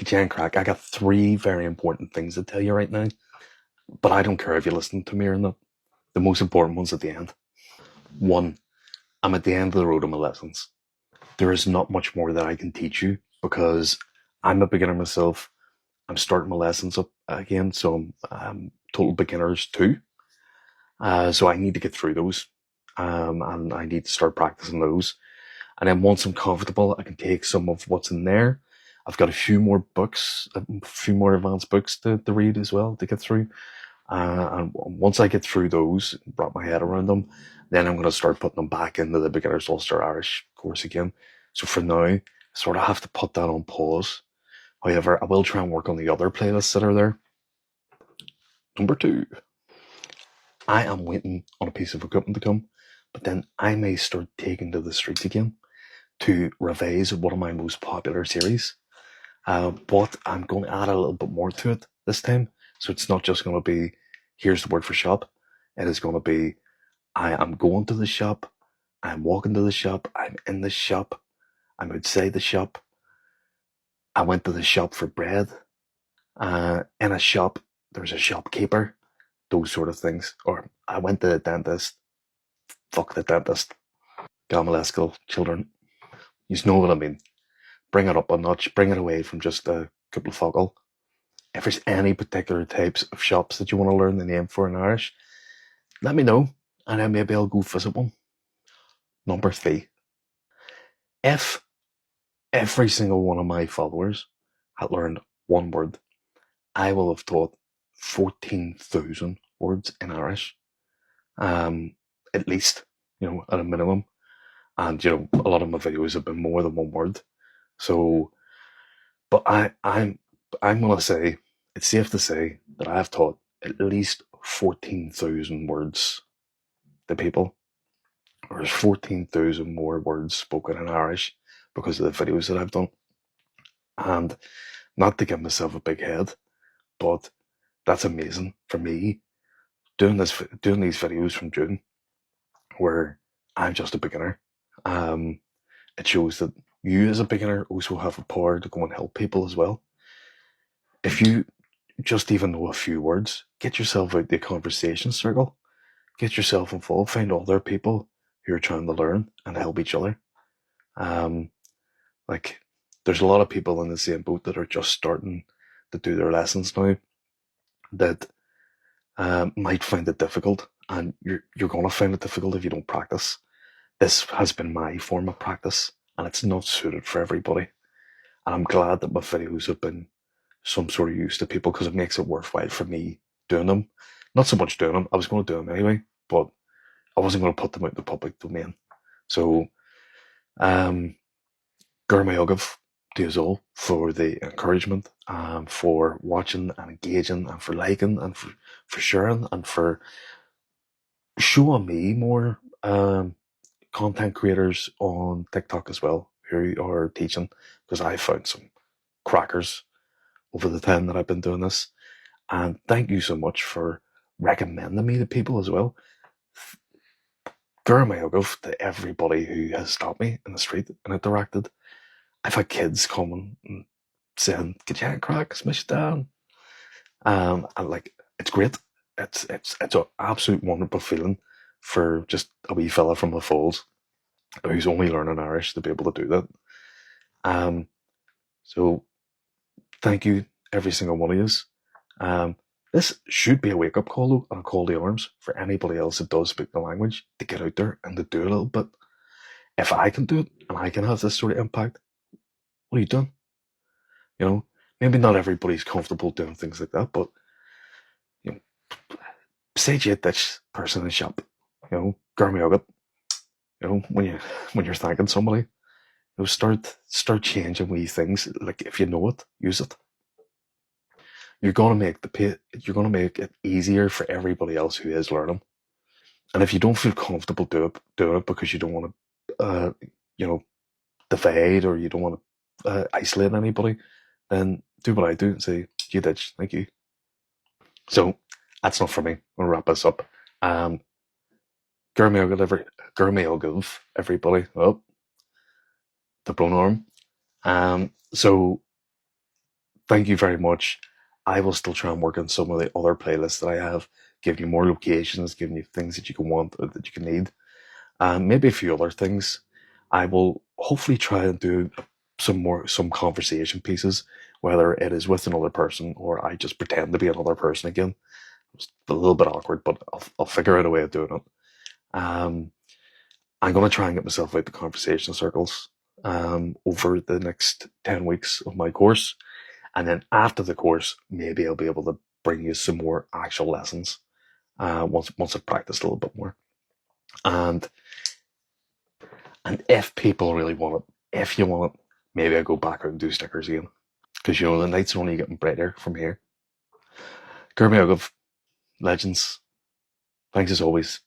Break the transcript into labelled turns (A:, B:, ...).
A: Jan Crack, I got three very important things to tell you right now, but I don't care if you listen to me or not. The most important one's at the end. One, I'm at the end of the road of my lessons. There is not much more that I can teach you because I'm a beginner myself. I'm starting my lessons up again, so I'm total beginners too. So I need to get through those, and I need to start practicing those. And then once I'm comfortable, I can take some of what's in there. I've got a few more books, a few more advanced books to read as well to get through. And once I get through those, wrap my head around them, then I'm going to start putting them back into the beginner's Ulster Irish course again. So for now, I sort of have to put that on pause. However, I will try and work on the other playlists that are there. Number two, I am waiting on a piece of equipment to come, but then I may start taking to the streets again to revise one of my most popular series. But I'm going to add a little bit more to it this time. So it's not just going to be, here's the word for shop. It is going to be, I am going to the shop. I'm walking to the shop. I'm in the shop. I'm outside the shop. I went to the shop for bread. In a shop, there's a shopkeeper. Those sort of things. Or I went to the dentist. Fuck the dentist. Gamalescal children. You know what I mean. Bring it up a notch. Bring it away from just a couple of focal. If there's any particular types of shops that you want to learn the name for in Irish, let me know, and then maybe I'll go visit one. Number three, if every single one of my followers had learned one word, I will have taught 14,000 words in Irish, at least, at a minimum. And, a lot of my videos have been more than one word. So, but I'm going to say, it's safe to say that I have taught at least 14,000 words to people. There's 14,000 more words spoken in Irish because of the videos that I've done. And not to give myself a big head, but that's amazing for me doing these videos from June where I'm just a beginner. Um, it shows that you as a beginner also have the power to go and help people as well. If you just even know a few words, get yourself out the conversation circle, get yourself involved, find other people who are trying to learn and help each other. Um, like there's a lot of people in the same boat that are just starting to do their lessons now that might find it difficult, and you're going to find it difficult if you don't practice. This has been my form of practice, and it's not suited for everybody. And I'm glad that my videos have been some sort of use to people because it makes it worthwhile for me doing them. Not so much doing them; I was going to do them anyway, but I wasn't going to put them out in the public domain. So, um, Gurmayogav to us all for the encouragement, for watching and engaging, and for liking, and for sharing, and for showing me more content creators on TikTok as well who are teaching, because I found some crackers over the time that I've been doing this. And thank you so much for recommending me to people as well. Gurmayogav to everybody who has stopped me in the street and interacted. I've had kids coming and saying, "Get you a crack, smash it down." And like it's great. It's an absolute wonderful feeling for just a wee fella from the Falls who's only learning Irish to be able to do that. Um, so thank you, every single one of you. Um, this should be a wake up call though, and a call to arms for anybody else that does speak the language to get out there and to do a little bit. If I can do it and I can have this sort of impact, what are you doing? Maybe not everybody's comfortable doing things like that, but you know, say you this person in the shop, Gurmy Ugat, when you're thanking somebody, start changing wee things. Like if you know it, use it. You're gonna make it easier for everybody else who is learning. And if you don't feel comfortable doing it because you don't want to, you know, divide, or you don't want to isolate anybody, then do what I do and say, "You did, thank you." So that's not for me. I'm gonna wrap this up. Um, Gurmail everybody. Oh, the blown arm. So Thank you very much. I will still try and work on some of the other playlists that I have, giving you more locations, giving you things that you can want or that you can need, and maybe a few other things. I will hopefully try and do some conversation pieces, whether it is with another person or I just pretend to be another person again. It's a little bit awkward, but I'll figure out a way of doing it. I'm going to try and get myself out the conversation circles over the next 10 weeks of my course. And then after the course, maybe I'll be able to bring you some more actual lessons once I've practiced a little bit more. And and if people really want it, if you want it, maybe I go back out and do stickers again. Because the nights are only getting brighter from here. Gurmi Agov, legends. Thanks as always.